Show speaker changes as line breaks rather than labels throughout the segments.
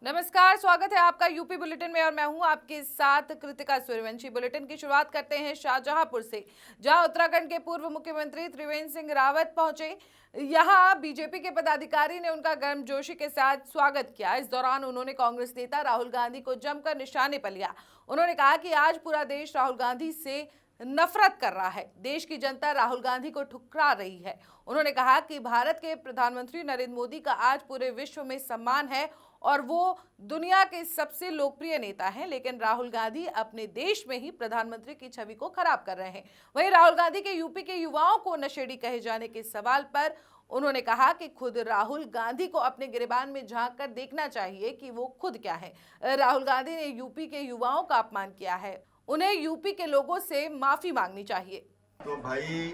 नमस्कार, स्वागत है आपका यूपी बुलेटिन में और मैं हूं आपके साथ कृतिका सूर्यवंशी। बुलेटिन की शुरुआत करते हैं शाहजहांपुर से, जहां उत्तराखंड के पूर्व मुख्यमंत्री त्रिवेंद्र सिंह रावत पहुंचे। यहां बीजेपी के पदाधिकारी ने उनका गर्मजोशी के साथ स्वागत किया। इस दौरान उन्होंने कांग्रेस नेता राहुल गांधी को जमकर निशाने पर लिया। उन्होंने कहा कि आज पूरा देश राहुल गांधी से नफरत कर रहा है। देश की जनता राहुल गांधी को ठुकरा रही है। उन्होंने कहा कि भारत के प्रधानमंत्री नरेंद्र मोदी का आज पूरे विश्व में सम्मान है और वो दुनिया के सबसे लोकप्रिय नेता हैं, लेकिन राहुल गांधी अपने देश में ही प्रधानमंत्री की छवि को खराब कर रहे हैं। वहीं राहुल गांधी के यूपी के युवाओं को नशेड़ी कहे जाने के सवाल पर उन्होंने कहा कि खुद राहुल गांधी को अपने गिरेबान में झांक कर देखना चाहिए कि वो खुद क्या है। राहुल गांधी ने यूपी के युवाओं का अपमान किया है, उन्हें यूपी के लोगों से माफी मांगनी चाहिए।
तो भाई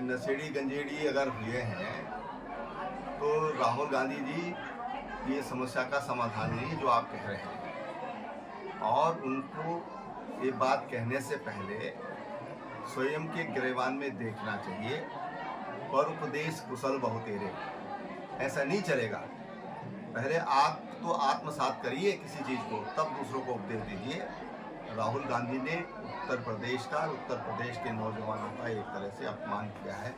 नशेड़ी गंजेड़ी अगर हुए हैं तो राहुल गांधी जी ये समस्या का समाधान नहीं जो आप कह रहे हैं, और उनको ये बात कहने से पहले स्वयं के गिरेबान में देखना चाहिए। पर उपदेश कुशल बहुतेरे, ऐसा नहीं चलेगा। पहले आप तो आत्मसात करिए किसी चीज़ को, तब दूसरों को उपदेश दीजिए। राहुल गांधी ने उत्तर प्रदेश के नौजवानों का एक तरह से अपमान किया है।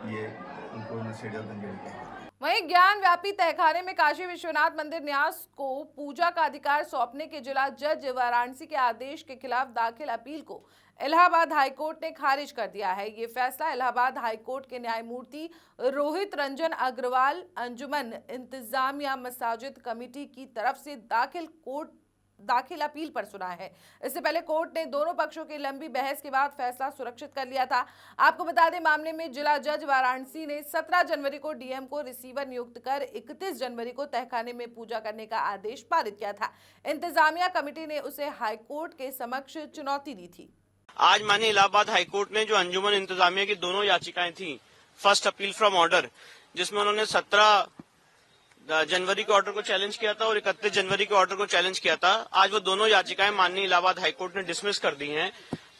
ये उनको नशेड़ी और गंजेड़ी कहते हैं।
वहीं ज्ञान व्यापी तहखाने में काशी विश्वनाथ मंदिर न्यास को पूजा का अधिकार सौंपने के जिला जज वाराणसी के आदेश के खिलाफ दाखिल अपील को इलाहाबाद हाईकोर्ट ने खारिज कर दिया है। ये फैसला इलाहाबाद हाईकोर्ट के न्यायमूर्ति रोहित रंजन अग्रवाल अंजुमन इंतजामिया मसाजिद कमेटी की तरफ से दाखिल अपील पर सुना है। इससे पहले कोर्ट ने दोनों पक्षों की लंबी बहस के बाद फैसला सुरक्षित कर लिया था। आपको बता दें, मामले में जिला जज वाराणसी ने 17 जनवरी को डीएम को रिसीवर नियुक्त कर 31 जनवरी को तहखाने में पूजा करने का आदेश पारित किया था। इंतजामिया कमेटी ने उसे हाईकोर्ट के समक्ष चुनौती दी थी।
आज माननीय इलाहाबाद हाईकोर्ट ने जो अंजुमन इंतजामिया की दोनों याचिकाएं थी, फर्स्ट अपील फ्रॉम ऑर्डर, जिसमें उन्होंने 17 जनवरी के ऑर्डर को चैलेंज किया था और 31 जनवरी के ऑर्डर को चैलेंज किया था, आज वो दोनों याचिकाएं माननीय इलाहाबाद हाईकोर्ट ने डिसमिस कर दी हैं।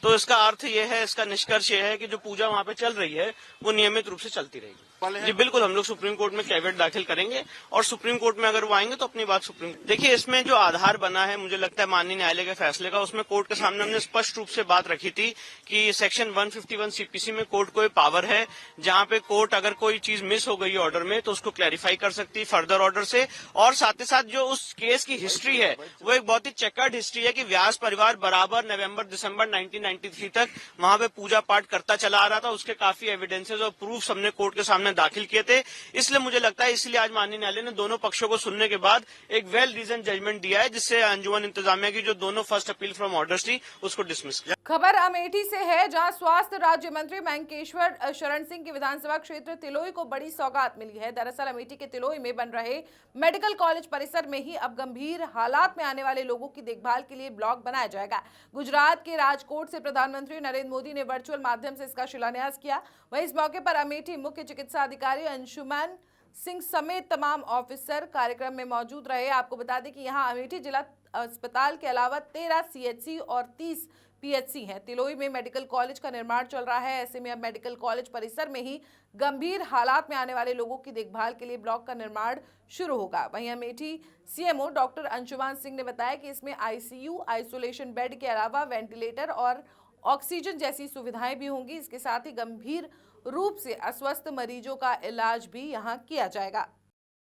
तो इसका अर्थ ये है, इसका निष्कर्ष ये है कि जो पूजा वहां पे चल रही है वो नियमित रूप से चलती रहेगी। जी बिल्कुल, हम लोग सुप्रीम कोर्ट में कैविएट दाखिल करेंगे और सुप्रीम कोर्ट में अगर वो आएंगे तो अपनी बात सुप्रीम। देखिए, इसमें जो आधार बना है, मुझे लगता है माननीय न्यायालय के फैसले का, उसमें कोर्ट के सामने हमने स्पष्ट रूप से बात रखी थी कि सेक्शन 151 सीपीसी में कोर्ट को पावर है, जहां पे कोर्ट अगर कोई चीज मिस हो गई ऑर्डर में तो उसको क्लैरिफाई कर सकती है फर्दर ऑर्डर से। और साथ ही साथ जो उस केस की हिस्ट्री है वो एक बहुत ही चेकर्ड हिस्ट्री है कि व्यास परिवार बराबर नवंबर दिसंबर 1993 तक वहां पे पूजा पाठ करता चला आ रहा था। उसके काफी एविडेंसेस और प्रूफ हमने कोर्ट के सामने दाखिल किए थे। इसलिए मुझे लगता है, इसलिए आज माननीय न्यायालय ने दोनों पक्षों को सुनने के बाद एक वेल रीजन जजमेंट दिया है, जिससे अंजुमन इंतजामिया की जो दोनों फर्स्ट अपील फ्रॉम ऑर्डर्स थी उसको डिसमिस किया।
खबर अमेठी से है, जहां स्वास्थ्य राज्य मंत्री महेंकेश्वर शरण सिंह की विधानसभा क्षेत्र तिलोई को बड़ी सौगात मिली है। दरअसल अमेठी के तिलोई में बन रहे मेडिकल कॉलेज परिसर में ही अब गंभीर हालात में आने वाले लोगों की देखभाल के लिए ब्लॉक बनाया जाएगा। गुजरात के राजकोट से प्रधानमंत्री नरेंद्र मोदी ने वर्चुअल माध्यम से इसका शिलान्यास किया। वहीं इस मौके पर अमेठी मुख्य चिकित्सा अधिकारी अंशुमन सिंह समेत तमाम ऑफिसर कार्यक्रम में मौजूद रहे। आपको बता दें कि यहां अमेठी जिला अस्पताल के अलावा 13 सीएचसी और 30 पीएचसी हैं। तिलोई में मेडिकल कॉलेज का निर्माण चल रहा है। ऐसे में अब मेडिकल कॉलेज परिसर में ही गंभीर हालात में आने वाले लोगों की देखभाल के लिए ब्लॉक का निर्माण शुरू होगा। वहीं अमेठी सीएमओ डॉक्टर अंशुमान सिंह ने बताया कि इसमें आईसीयू, आइसोलेशन बेड के अलावा वेंटिलेटर और ऑक्सीजन जैसी सुविधाएं भी होंगी। इसके साथ ही गंभीर रूप से अस्वस्थ मरीजों का इलाज भी यहां किया जाएगा।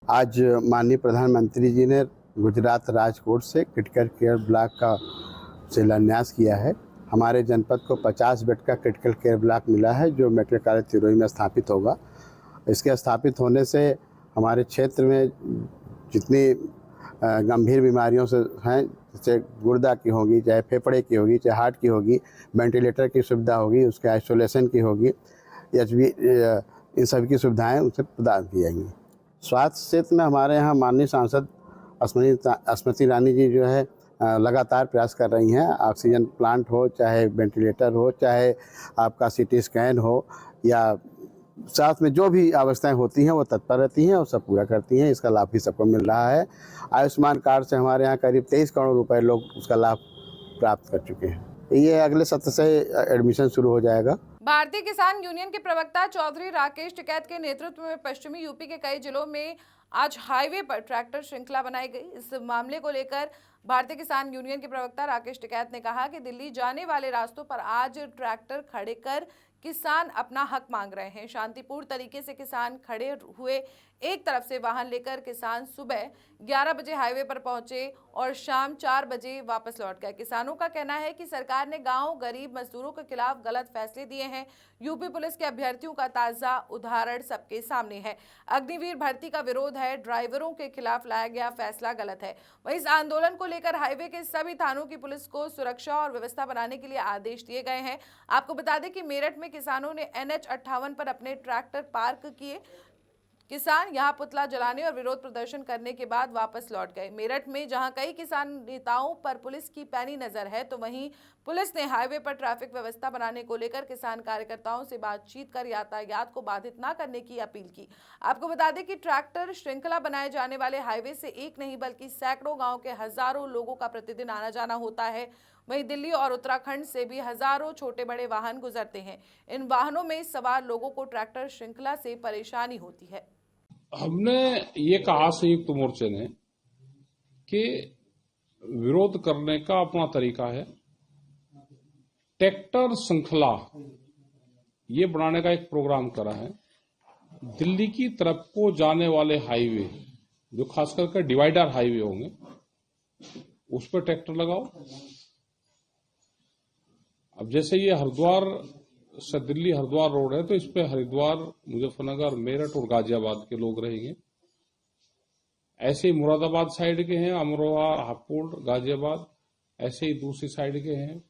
आज माननीय प्रधानमंत्री जी ने गुजरात राजकोट से क्रिटिकल केयर ब्लॉक का शिलान्यास किया है। हमारे जनपद को 50 बेड का क्रिटिकल केयर ब्लॉक मिला है, जो मेडिकल कॉलेज तिलोई में स्थापित होगा। इसके स्थापित होने से हमारे क्षेत्र में जितनी गंभीर बीमारियों से हैं, जैसे गुर्दा की होगी, चाहे फेफड़े की होगी, चाहे हार्ट की होगी, वेंटिलेटर की सुविधा होगी, उसके आइसोलेशन की होगी, इन सभी की सुविधाएं उनसे प्रदान की जाएंगी। स्वास्थ्य क्षेत्र में हमारे यहाँ माननीय सांसद स्मृति ईरानी जी जो है लगातार प्रयास कर रही हैं। ऑक्सीजन प्लांट हो, चाहे वेंटिलेटर हो, चाहे आपका सीटी स्कैन हो, या साथ में जो भी आवश्यकताएं होती हैं वो तत्पर रहती हैं और सब पूरा करती हैं। इसका लाभ भी सबको मिल रहा है। आयुष्मान कार्ड से हमारे यहाँ करीब 23 करोड़ रुपए लोग उसका लाभ प्राप्त कर चुके हैं। ये अगले सत्र से एडमिशन शुरू हो जाएगा।
भारतीय किसान यूनियन के प्रवक्ता चौधरी राकेश टिकैत के नेतृत्व में पश्चिमी यूपी के कई जिलों में आज हाईवे पर ट्रैक्टर श्रृंखला बनाई गई। इस मामले को लेकर भारतीय किसान यूनियन के प्रवक्ता राकेश टिकैत ने कहा कि दिल्ली जाने वाले रास्तों पर आज ट्रैक्टर खड़े कर किसान अपना हक मांग रहे हैं। शांतिपूर्ण तरीके से किसान खड़े हुए। एक तरफ से वाहन लेकर किसान सुबह 11 बजे हाईवे पर पहुंचे और शाम 4 बजे वापस लौट गए। किसानों का कहना है कि सरकार ने गांव गरीब मजदूरों के खिलाफ गलत फैसले दिए हैं। यूपी पुलिस के अभ्यर्थियों का ताजा उदाहरण सबके सामने है। अग्निवीर भर्ती का विरोध है, ड्राइवरों के खिलाफ लाया गया फैसला गलत है। वहीं इस आंदोलन को लेकर हाईवे के सभी थानों की पुलिस को सुरक्षा और व्यवस्था बनाने के लिए आदेश दिए गए हैं। आपको बता दें कि मेरठ में किसानों ने NH 58 पर अपने ट्रैक्टर पार्क किए। किसान यहां पुतला जलाने और विरोध प्रदर्शन करने के बाद वापस लौट गए। मेरठ में जहां कई किसान नेताओं पर पुलिस की पैनी नजर है, तो वहीं पुलिस ने हाईवे पर ट्रैफिक व्यवस्था बनाने को लेकर किसान कार्यकर्ताओं से बातचीत कर यातायात को बाधित न करने की अपील की। आपको बता दें कि ट्रैक्टर श्रृंखला बनाए जाने वाले हाईवे से एक नहीं बल्कि सैकड़ों गाँव के हजारों लोगों का प्रतिदिन आना जाना होता है। वहीं दिल्ली और उत्तराखंड से भी हजारों छोटे बड़े वाहन गुजरते हैं। इन वाहनों में सवार लोगों को ट्रैक्टर श्रृंखला से परेशानी होती है।
हमने ये कहा संयुक्त मोर्चे ने कि विरोध करने का अपना तरीका है। ट्रैक्टर श्रृंखला ये बनाने का एक प्रोग्राम करा है। दिल्ली की तरफ को जाने वाले हाईवे, जो खास करके डिवाइडर हाईवे होंगे, उस पर ट्रैक्टर लगाओ। अब जैसे ये हरिद्वार से दिल्ली हरिद्वार रोड है, तो इस पे हरिद्वार, मुजफ्फरनगर, मेरठ और गाजियाबाद के लोग रहेंगे। ऐसे ही मुरादाबाद साइड के हैं, अमरोहा, हापुड़, गाजियाबाद, ऐसे ही दूसरी साइड के हैं।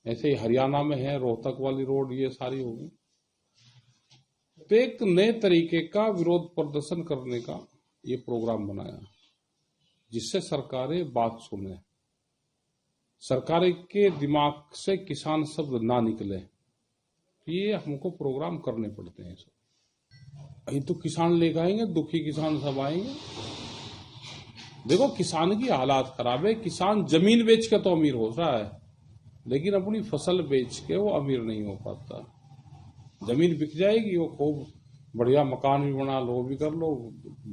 ऐसे ही हरियाणा में है, रोहतक वाली रोड, ये सारी होगी। तो एक नए तरीके का विरोध प्रदर्शन करने का ये प्रोग्राम बनाया, जिससे सरकारें बात सुने, सरकार के दिमाग से किसान शब्द ना निकले। ये हमको प्रोग्राम करने पड़ते हैं। सब ये तो किसान लेकर आएंगे, दुखी किसान सब आएंगे। देखो, किसान की हालात खराब है। किसान जमीन बेच के तो अमीर हो रहा है, लेकिन अपनी फसल बेच के वो अमीर नहीं हो पाता। जमीन बिक जाएगी, वो खूब बढ़िया मकान भी बना लो, भी कर लो,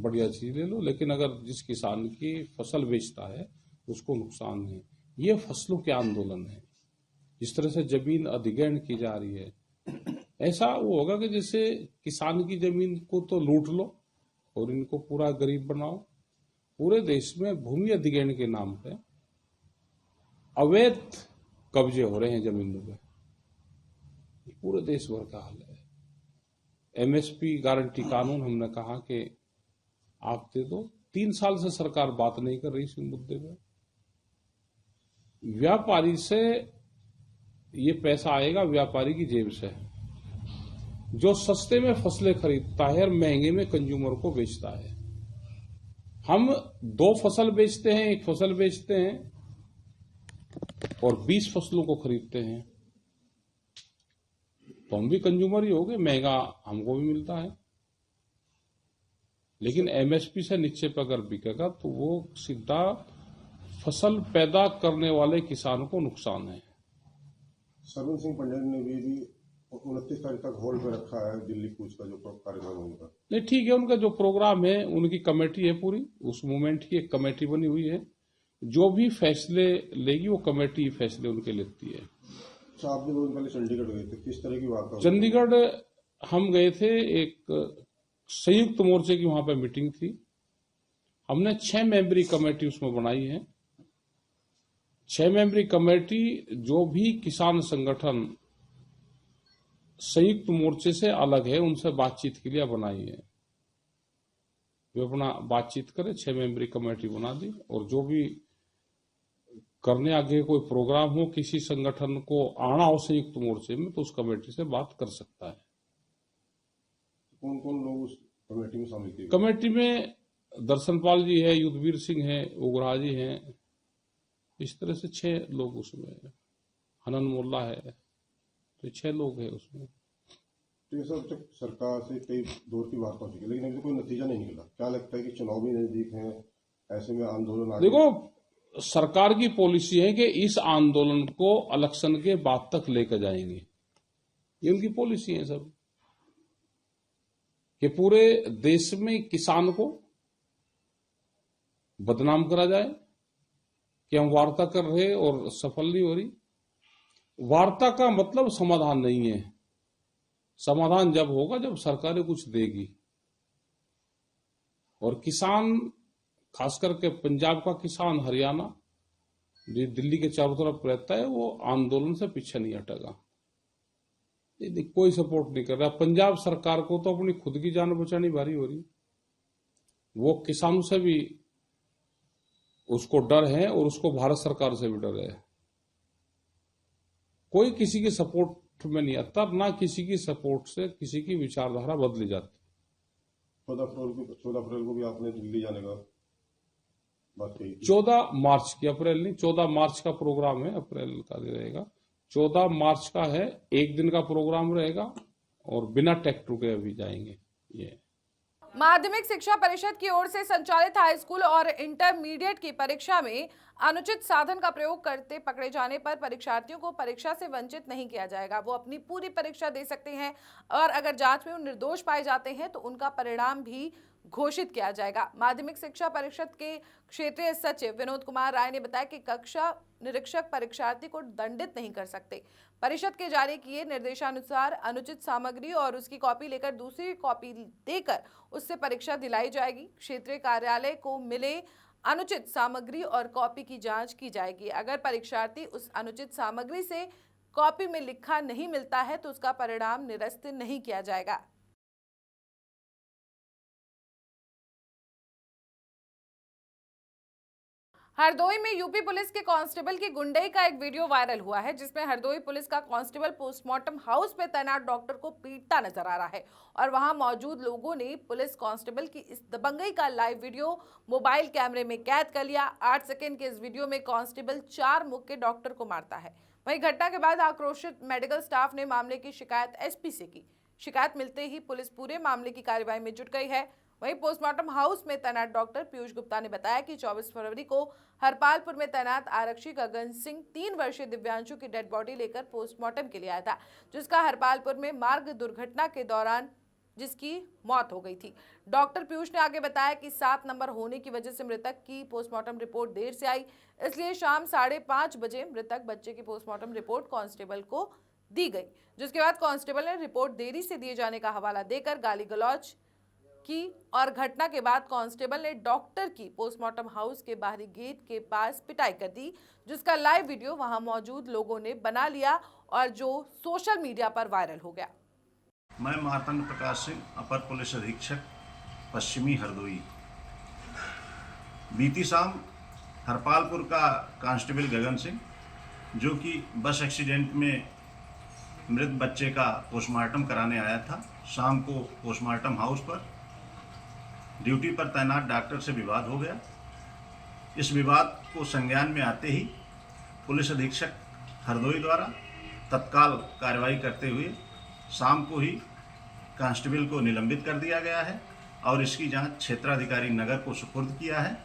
बढ़िया चीज ले लो, लेकिन अगर जिस किसान की फसल बेचता है उसको नुकसान है। ये फसलों के आंदोलन है। जिस तरह से जमीन अधिग्रहण की जा रही है, ऐसा वो होगा कि जैसे किसान की जमीन को तो लूट लो और इनको पूरा गरीब बनाओ। पूरे देश में भूमि अधिग्रहण के नाम पे अवैध कब्जे हो रहे हैं जमीनों पे। पूरे देश भर का हाल है। MSP गारंटी कानून हमने कहा कि आप दे दो। 3 साल से सरकार बात नहीं कर रही इस मुद्दे पे। व्यापारी से ये पैसा आएगा, व्यापारी की जेब से, जो सस्ते में फसलें खरीदता है और महंगे में कंज्यूमर को बेचता है। हम 2 फसल बेचते हैं, 1 फसल बेचते हैं और 20 फसलों को खरीदते हैं, तो हम भी कंज्यूमर ही हो गए, महंगा हमको भी मिलता है। लेकिन MSP से नीचे पर अगर बिकेगा तो वो सीधा फसल पैदा करने वाले किसान को नुकसान है।
सरवन सिंह पंडित ने भी 29 तारीख तक होल्ड पे रखा है दिल्ली कूच का जो कार्यक्रम होगा।
नहीं, ठीक है, उनका जो प्रोग्राम है, उनकी कमेटी है पूरी, उस मूवमेंट की एक कमेटी बनी हुई है। जो भी फैसले लेगी वो कमेटी फैसले उनके लेती है।
अच्छा, आप भी 2 दिन पहले चंडीगढ़ गए थे, किस तरह की बात है?
चंडीगढ़ हम गए थे, एक संयुक्त मोर्चे की वहां पर मीटिंग थी। हमने 6 मेंबरी कमेटी उसमें बनाई है। 6 मेंबरी कमेटी जो भी किसान संगठन संयुक्त मोर्चे से अलग है, उनसे बातचीत के लिए बनाई है। वे अपना बातचीत करें, 6 मेंबरी कमेटी बना दी, और जो भी करने आगे कोई प्रोग्राम हो, किसी संगठन को आना हो संयुक्त मोर्चे में, तो उस कमेटी से बात कर सकता है।
कौन कौन लोग उस कमेटी में शामिल थे?
कमेटी में दर्शनपाल जी है, युद्धवीर सिंह है, उग्रा जी हैं, इस तरह से 6 लोग उसमें, हनन मोल्ला है, तो 6 लोग हैं उसमें।
तो ये सब तक सरकार से कई दौर की बात हो चुकी है, लेकिन अभी कोई नतीजा नहीं निकला। क्या लगता है कि चुनाव भी नजदीक है, ऐसे में आंदोलन आगे?
देखो, सरकार की पॉलिसी है कि इस आंदोलन को इलेक्शन के बाद तक लेकर जाएंगे। ये उनकी पॉलिसी है सब, कि पूरे देश में किसान को बदनाम करा जाए कि हम वार्ता कर रहे और सफल नहीं हो रही। वार्ता का मतलब समाधान नहीं है। समाधान जब होगा जब सरकारें कुछ देगी। और किसान, खास करके पंजाब का किसान, हरियाणा, जो दिल्ली के चारों तरफ रहता है, वो आंदोलन से पीछे नहीं हटेगा। कोई सपोर्ट नहीं कर रहा। पंजाब सरकार को तो अपनी खुद की जान बचानी भारी हो रही। वो किसानों से भी उसको डर है और उसको भारत सरकार से भी डर है। कोई किसी के सपोर्ट में नहीं आता, ना किसी की सपोर्ट से किसी की विचारधारा बदली जाती।
14 अप्रैल को भी आपने दिल्ली जाने का बात कही थी।
14 मार्च की, अप्रैल नहीं, 14 मार्च का प्रोग्राम है, अप्रैल का रहेगा। 14 मार्च का है, एक दिन का प्रोग्राम रहेगा और बिना टेक टुके अभी जाएंगे। ये
माध्यमिक शिक्षा परिषद की ओर से संचालित हाई स्कूल और इंटरमीडिएट की परीक्षा में अनुचित साधन का प्रयोग करते पकड़े जाने पर परीक्षार्थियों को परीक्षा से वंचित नहीं किया जाएगा। वो अपनी पूरी परीक्षा दे सकते हैं और अगर जांच में वो निर्दोष पाए जाते हैं तो उनका परिणाम भी घोषित किया जाएगा। माध्यमिक शिक्षा परिषद के क्षेत्रीय सचिव विनोद कुमार राय ने बताया कि कक्षा निरीक्षक परीक्षार्थी को दंडित नहीं कर सकते। परिषद के जारी किए निर्देशानुसार अनुचित सामग्री और उसकी कॉपी लेकर दूसरी कॉपी देकर उससे परीक्षा दिलाई जाएगी। क्षेत्रीय कार्यालय को मिले अनुचित सामग्री और कॉपी की जांच की जाएगी। अगर परीक्षार्थी उस अनुचित सामग्री से कॉपी में लिखा नहीं मिलता है तो उसका परिणाम निरस्त नहीं किया जाएगा। हरदोई में यूपी पुलिस के कांस्टेबल की गुंडई का एक वीडियो वायरल हुआ है, जिसमें हरदोई पुलिस का कांस्टेबल पोस्टमार्टम हाउस में तैनात डॉक्टर को पीटता नजर आ रहा है और वहां मौजूद लोगों ने पुलिस कांस्टेबल की इस दबंगई का लाइव वीडियो मोबाइल कैमरे में कैद कर लिया। 8 सेकंड के इस वीडियो में कांस्टेबल 4 मुक्के डॉक्टर को मारता है। वहीं घटना के बाद आक्रोशित मेडिकल स्टाफ ने मामले की शिकायत एसपी से की। शिकायत मिलते ही पुलिस पूरे मामले की कार्रवाई में जुट गई है। वहीं पोस्टमार्टम हाउस में तैनात डॉक्टर पीयूष गुप्ता ने बताया कि 24 फरवरी को हरपालपुर में तैनात आरक्षी गगन सिंह 3 वर्षीय दिव्यांशु की डेड बॉडी लेकर पोस्टमार्टम के लिए आया था, जिसका हरपालपुर में मार्ग दुर्घटना के दौरान जिसकी मौत हो गई थी। डॉक्टर पीयूष ने आगे बताया कि 7 नंबर होने की वजह से मृतक की पोस्टमार्टम रिपोर्ट देर से आई, इसलिए शाम 5:30 बजे मृतक बच्चे की पोस्टमार्टम रिपोर्ट कांस्टेबल को दी गई, जिसके बाद कांस्टेबल ने रिपोर्ट देरी से दिए जाने का हवाला देकर गाली गलौज की और घटना के बाद कांस्टेबल ने डॉक्टर की पोस्टमार्टम हाउस के बाहरी गेट के पास पिटाई कर दी, जिसका लाइव वीडियो वहां मौजूद लोगों ने बना लिया और जो सोशल मीडिया पर वायरल हो गया।
मैं मार्तंड प्रकाश सिंह, अपर पुलिस अधीक्षक पश्चिमी हरदोई। बीती शाम हरपालपुर का कांस्टेबल गगन सिंह, जो कि बस एक्सीडेंट में मृत बच्चे का पोस्टमार्टम कराने आया था, शाम को पोस्टमार्टम हाउस पर ड्यूटी पर तैनात डॉक्टर से विवाद हो गया। इस विवाद को संज्ञान में आते ही पुलिस अधीक्षक हरदोई द्वारा तत्काल कार्रवाई करते हुए शाम को ही कांस्टेबल को निलंबित कर दिया गया है और इसकी जांच क्षेत्राधिकारी नगर को सुपुर्द किया है।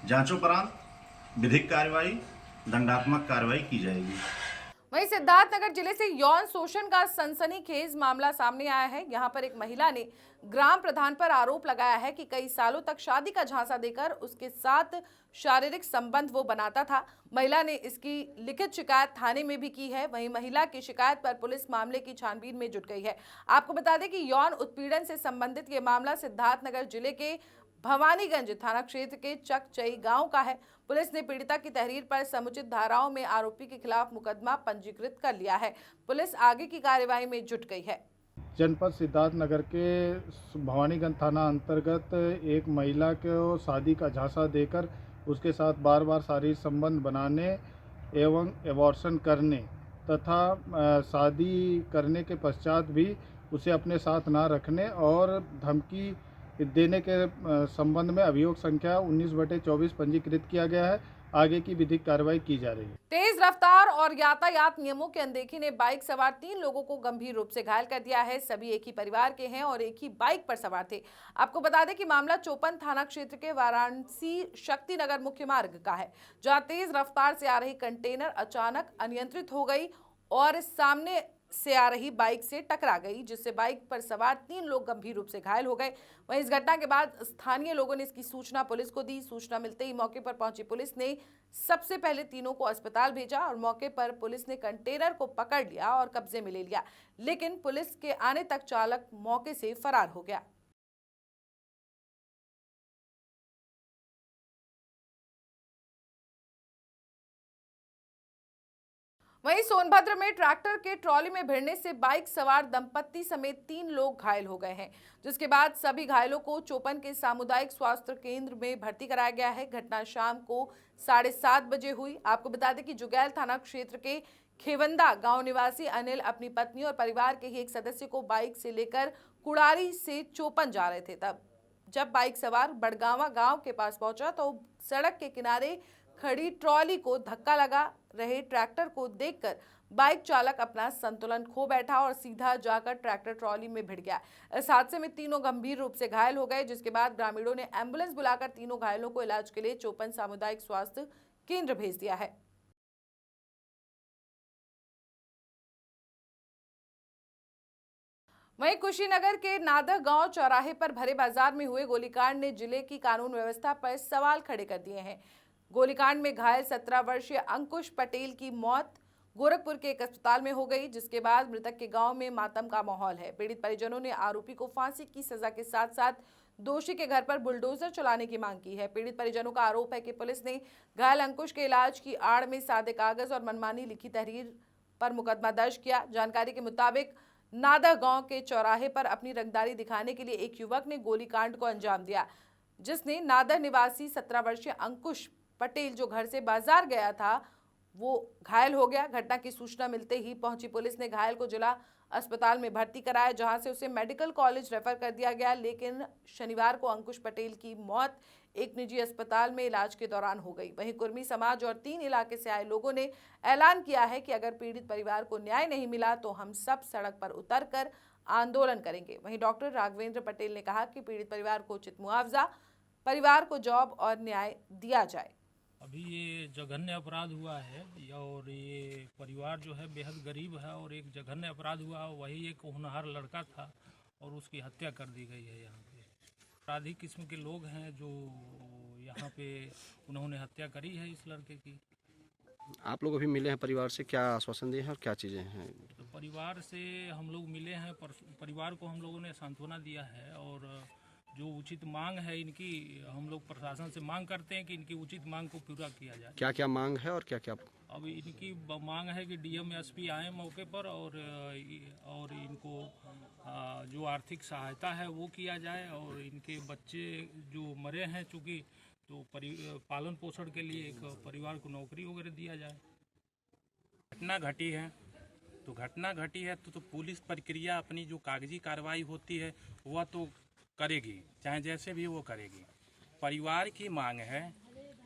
जांचोपरांत विधिक कार्रवाई, दंडात्मक कार्रवाई की जाएगी।
वहीं सिद्धार्थनगर जिले से यौन शोषण का सनसनीखेज मामला सामने आया है। यहां पर एक महिला ने ग्राम प्रधान पर आरोप लगाया है कि कई सालों तक शादी का झांसा देकर उसके साथ शारीरिक संबंध वो बनाता था। महिला ने इसकी लिखित शिकायत थाने में भी की है। वहीं महिला की शिकायत पर पुलिस मामले की छानबीन में जुट गई है। आपको बता दें कि यौन उत्पीड़न से संबंधित ये मामला सिद्धार्थनगर जिले के भवानीगंज थाना क्षेत्र के चकचई गांव का है। पुलिस ने पीड़िता की तहरीर पर समुचित धाराओं में आरोपी के खिलाफ मुकदमा पंजीकृत कर लिया है। पुलिस आगे की कार्यवाही में जुट गई है।
जनपद सिद्धार्थनगर के भवानीगंज थाना अंतर्गत एक महिला को शादी का झांसा देकर उसके साथ बार बार शारीरिक संबंध बनाने एवं एबॉर्शन करने तथा शादी करने के पश्चात भी उसे अपने साथ ना रखने और धमकी देने के संबंध में अभियोग संख्या 19/24 पंजीकृत किया गया है। आगे की विधिक कार्रवाई की जा रही है।
तेज रफ्तार और यातायात नियमों की अनदेखी ने बाइक सवार 3 लोगों को गंभीर रूप से घायल कर दिया है। सभी एक ही परिवार के हैं और एक ही बाइक पर सवार थे। आपको बता दें कि मामला चौपन थाना क्षेत्र के वाराणसी शक्तिनगर मुख्य मार्ग का है, जहां तेज रफ्तार से आ रही कंटेनर अचानक अनियंत्रित हो गई और सामने से आ रही बाइक से टकरा गई, जिससे बाइक पर सवार 3 लोग गंभीर रूप से घायल हो गए। वहीं इस घटना के बाद स्थानीय लोगों ने इसकी सूचना पुलिस को दी। सूचना मिलते ही मौके पर पहुंची पुलिस ने सबसे पहले तीनों को अस्पताल भेजा और मौके पर पुलिस ने कंटेनर को पकड़ लिया और कब्जे में ले लिया, लेकिन पुलिस के आने तक चालक मौके से फरार हो गया। वहीं सोनभद्र में ट्रैक्टर के ट्रॉली में भिड़ने से बाइक सवार दंपत्ति समेत 3 लोग घायल हो गए हैं, जिसके बाद सभी घायलों को चोपन के सामुदायिक स्वास्थ्य केंद्र में भर्ती कराया गया है। घटना शाम को 7:30 बजे हुई। आपको बता दें कि जुगैल थाना क्षेत्र के खेवंदा गांव निवासी अनिल अपनी पत्नी और परिवार के ही एक सदस्य को बाइक से लेकर कुड़ारी से चोपन जा रहे थे। तब जब बाइक सवार बड़गावा गांव के पास पहुंचा तो सड़क के किनारे खड़ी ट्रॉली को धक्का लगा रहे ट्रैक्टर को देखकर बाइक चालक अपना संतुलन खो बैठा और सीधा जाकर ट्रैक्टर ट्रॉली में भिड़ गया। इस हादसे में तीनों गंभीर रूप से घायल हो गए, जिसके बाद ग्रामीणों ने एंबुलेंस बुलाकर तीनों घायलों को इलाज के लिए चोपन सामुदायिक स्वास्थ्य केंद्र भेज दिया है। वहीं कुशीनगर के नादह गांव चौराहे पर भरे बाजार में हुए गोलीकांड ने जिले की कानून व्यवस्था पर सवाल खड़े कर दिए हैं। गोलीकांड में घायल 17 वर्षीय अंकुश पटेल की मौत गोरखपुर के एक अस्पताल में हो गई, जिसके बाद मृतक के गांव में मातम का माहौल है। पीड़ित परिजनों ने आरोपी को फांसी की सजा के साथ साथ दोषी के घर पर बुलडोजर चलाने की मांग की है। पीड़ित परिजनों का आरोप है कि पुलिस ने घायल अंकुश के इलाज की आड़ में सादे कागज और मनमानी लिखी तहरीर पर मुकदमा दर्ज किया। जानकारी के मुताबिक नादह गांव के चौराहे पर अपनी रंगदारी दिखाने के लिए एक युवक ने गोलीकांड को अंजाम दिया, जिसने नादह निवासी 17 वर्षीय अंकुश पटेल जो घर से बाजार गया था वो घायल हो गया। घटना की सूचना मिलते ही पहुंची पुलिस ने घायल को जिला अस्पताल में भर्ती कराया, जहां से उसे मेडिकल कॉलेज रेफर कर दिया गया। लेकिन शनिवार को अंकुश पटेल की मौत एक निजी अस्पताल में इलाज के दौरान हो गई। वहीं कुर्मी समाज और 3 इलाके से आए लोगों ने ऐलान किया है कि अगर पीड़ित परिवार को न्याय नहीं मिला तो हम सब सड़क पर उतरकर आंदोलन करेंगे। वहीं डॉक्टर राघवेंद्र पटेल ने कहा कि पीड़ित परिवार को उचित मुआवजा, परिवार को जॉब और न्याय दिया जाए।
अभी ये जघन्य अपराध हुआ है और ये परिवार जो है बेहद गरीब है और एक जघन्य अपराध हुआ, वही एक होनहार लड़का था और उसकी हत्या कर दी गई है। यहाँ पे अपराधी किस्म के लोग हैं जो यहाँ पे उन्होंने हत्या करी है इस लड़के की।
आप लोग अभी मिले हैं परिवार से, क्या आश्वासन दिए हैं और क्या चीज़ें हैं?
तो परिवार से हम लोग मिले हैं, परिवार को हम लोगों ने सांत्वना दिया है और जो उचित मांग है इनकी, हम लोग प्रशासन से मांग करते हैं कि इनकी उचित मांग को पूरा किया जाए।
क्या क्या मांग है और क्या क्या?
अब इनकी मांग है कि डीएम एसपी आए मौके पर और इनको जो आर्थिक सहायता है वो किया जाए और इनके बच्चे जो मरे हैं चूँकि तो पालन पोषण के लिए एक परिवार को नौकरी वगैरह दिया जाए। घटना घटी है तो पुलिस प्रक्रिया अपनी जो कागजी कार्रवाई होती है वह तो करेगी, चाहे जैसे भी वो करेगी। परिवार की मांग है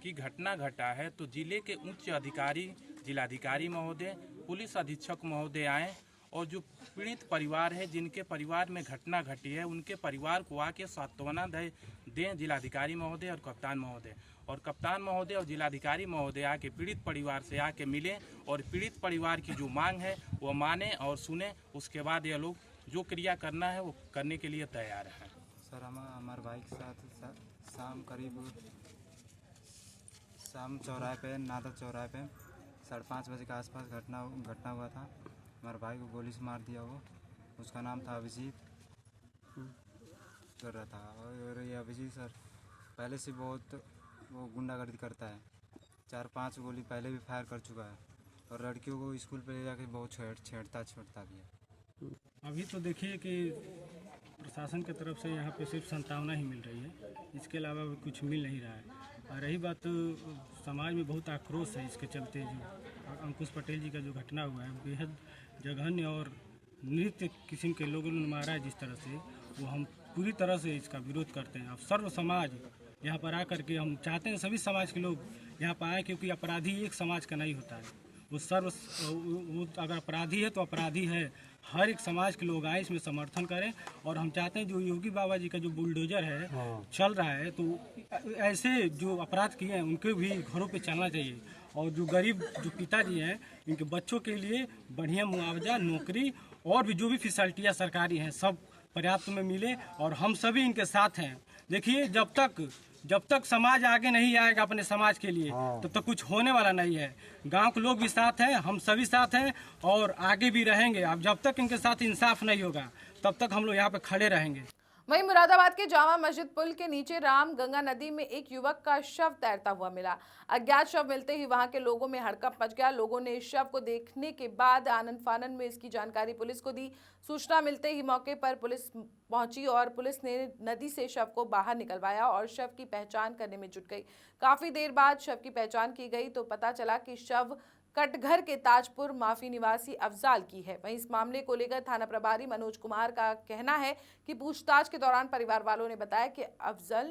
कि घटना घटा है तो जिले के उच्च अधिकारी, जिलाधिकारी महोदय, पुलिस अधीक्षक महोदय आए और जो पीड़ित परिवार है जिनके परिवार में घटना घटी है उनके परिवार को आके सांत्वना दें जिलाधिकारी महोदय और कप्तान महोदय। और कप्तान महोदय और जिलाधिकारी महोदय आके पीड़ित परिवार से आके मिलें और पीड़ित परिवार की जो मांग है वो माने और सुने। उसके बाद ये लोग जो क्रिया करना है वो करने के लिए तैयार हैं।
सर हमारे भाई के साथ शाम करीब चौराहे पे, नादर चौराहे पे 5:30 बजे के आसपास घटना हुआ था। हमारे भाई को गोली से मार दिया। वो उसका नाम था अभिजीत कर रहा था और ये अभिजीत सर पहले से बहुत वो गुंडागर्दी करता है। 4-5 गोली पहले भी फायर कर चुका है और लड़कियों को स्कूल पे ले जाके बहुत छेड़ता भी है।
अभी तो देखिए कि प्रशासन की तरफ से यहाँ पे सिर्फ सांत्वना ही मिल रही है, इसके अलावा कुछ मिल नहीं रहा है। और रही बात समाज में बहुत आक्रोश है इसके चलते। जो अंकुश पटेल जी का जो घटना हुआ है बेहद जघन्य और नृत्य किस्म के लोगों ने मारा है जिस तरह से, वो हम पूरी तरह से इसका विरोध करते हैं। अब सर्व समाज यहाँ पर आकर के हम चाहते हैं सभी समाज के लोग यहाँ पर आए, क्योंकि अपराधी एक समाज का नहीं होता है। वो अगर अपराधी है तो अपराधी है,
हर एक समाज के लोग आए इसमें समर्थन करें। और हम चाहते हैं जो योगी बाबा जी का जो बुलडोजर है चल रहा है, तो ऐसे जो अपराध किए हैं उनके भी घरों पे चलना चाहिए। और जो गरीब जो पिताजी हैं इनके बच्चों के लिए बढ़िया मुआवजा, नौकरी और भी जो भी फैसिलिटियाँ सरकारी हैं सब पर्याप्त में मिले। और हम सभी इनके साथ हैं। देखिए जब तक समाज आगे नहीं आएगा अपने समाज के लिए तब तक कुछ होने वाला नहीं है। गांव के लोग भी साथ हैं, हम सभी साथ हैं और आगे भी रहेंगे। अब जब तक इनके साथ इंसाफ नहीं होगा तब तक हम लोग यहाँ पे खड़े रहेंगे।
वहीं मुरादाबाद के जामा मस्जिद पुल के नीचे राम गंगा नदी में एक युवक का शव तैरता हुआ मिला। अज्ञात शव मिलते ही वहां के लोगों में हड़कंप मच गया। लोगों ने इस शव को देखने के बाद आनन फानन में इसकी जानकारी पुलिस को दी। सूचना मिलते ही मौके पर पुलिस पहुंची और पुलिस ने नदी से शव को बाहर निकलवाया और शव की पहचान करने में जुट गई। काफी देर बाद शव की पहचान की गई तो पता चला कि शव कटघर के ताजपुर माफी निवासी अफजाल की है। वहीं इस मामले को लेकर थाना प्रभारी मनोज कुमार का कहना है कि पूछताछ के दौरान परिवार वालों ने बताया कि अफजल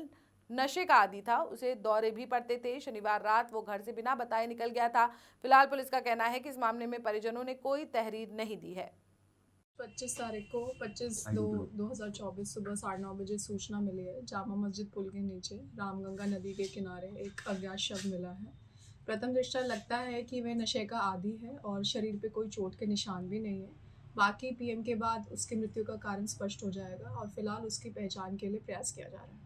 नशे का आदी था, उसे दौरे भी पड़ते थे। शनिवार रात वो घर से बिना बताए निकल गया था। फिलहाल पुलिस का कहना है कि इस मामले में परिजनों ने कोई तहरीर नहीं दी है।
25 तारीख को 25/2/2024 सुबह 9:30 बजे सूचना मिली है। जामा मस्जिद पुल के नीचे रामगंगा नदी के किनारे एक अज्ञात शव मिला है। प्रथम दृष्टया लगता है कि वह नशे का आदी है और शरीर पे कोई चोट के निशान भी नहीं है। बाकी पीएम के बाद उसकी मृत्यु का कारण स्पष्ट हो जाएगा और फिलहाल उसकी पहचान के लिए प्रयास किया जा रहा है।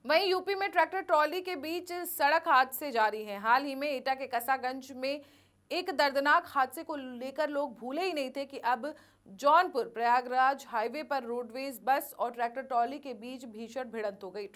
वहीं यूपी में ट्रैक्टर ट्रॉली के बीच सड़क हादसे जारी हैं। हाल ही में एटा के कसागंज में एक दर्दनाक हादसे को लेकर लोग भूले ही नहीं थे कि अब जौनपुर प्रयागराज हाईवे पर रोडवेज बस और ट्रैक्टर ट्रॉली के बीच भीषण भिड़ंत हो गई।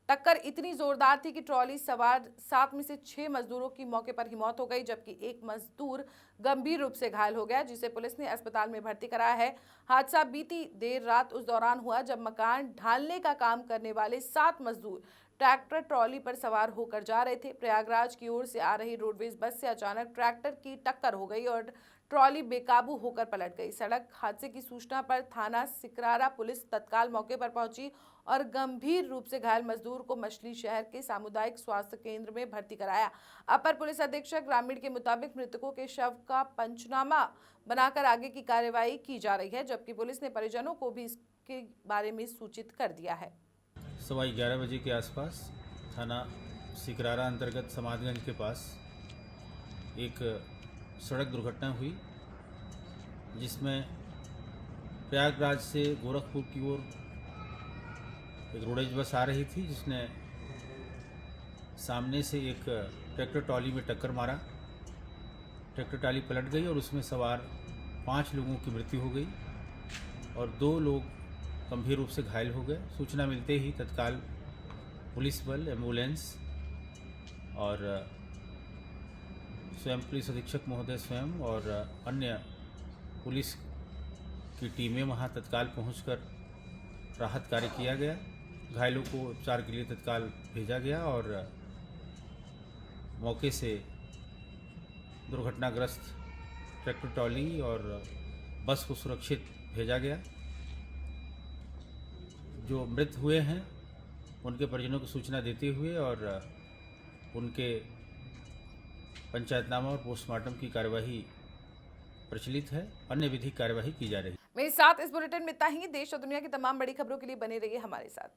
टक्कर इतनी जोरदार थी कि ट्रॉली सवार 7 में से 6 मजदूरों की मौके पर ही मौत हो गई, जबकि एक मजदूर गंभीर रूप से घायल हो गया, जिसे पुलिस ने अस्पताल में भर्ती कराया है। हादसा बीती देर रात उस दौरान हुआ जब मकान ढालने का काम करने वाले 7 मजदूर ट्रैक्टर ट्रॉली पर सवार होकर जा रहे थे। प्रयागराज की ओर से आ रही रोडवेज बस से अचानक ट्रैक्टर की टक्कर हो गई और ट्रॉली बेकाबू होकर पलट गई। सड़क हादसे की सूचना पर थाना सिकरारा पुलिस तत्काल मौके पर पहुंची और गंभीर रूप से घायल मजदूर को मछली शहर के सामुदायिक स्वास्थ्य केंद्र में भर्ती कराया। अपर पुलिस अधीक्षक ग्रामीण के मुताबिक मृतकों के शव का पंचनामा बनाकर आगे की कार्यवाही की जा रही है, जबकि पुलिस ने परिजनों को भी इसके बारे में सूचित कर दिया है।
11:15 बजे के आसपास थाना सिकरारा अंतर्गत समाधगंज के पास एक सड़क दुर्घटना हुई, जिसमें प्रयागराज से गोरखपुर की ओर एक रोडवेज बस आ रही थी, जिसने सामने से एक ट्रैक्टर ट्रॉली में टक्कर मारा। ट्रैक्टर ट्रॉली पलट गई और उसमें सवार 5 लोगों की मृत्यु हो गई और 2 लोग गंभीर रूप से घायल हो गए। सूचना मिलते ही तत्काल पुलिस बल, एम्बुलेंस और स्वयं पुलिस अधीक्षक महोदय स्वयं और अन्य पुलिस की टीमें वहां तत्काल पहुंचकर राहत कार्य किया गया। घायलों को उपचार के लिए तत्काल भेजा गया और मौके से दुर्घटनाग्रस्त ट्रैक्टर ट्रॉली और बस को सुरक्षित भेजा गया। जो मृत हुए हैं उनके परिजनों को सूचना देते हुए और उनके पंचायतनामा और पोस्टमार्टम की कार्यवाही प्रचलित है। अन्य विधिक कार्यवाही की जा रही है।
मेरे साथ इस बुलेटिन में इतना ही। देश और दुनिया की तमाम बड़ी खबरों के लिए बने रहिए हमारे साथ।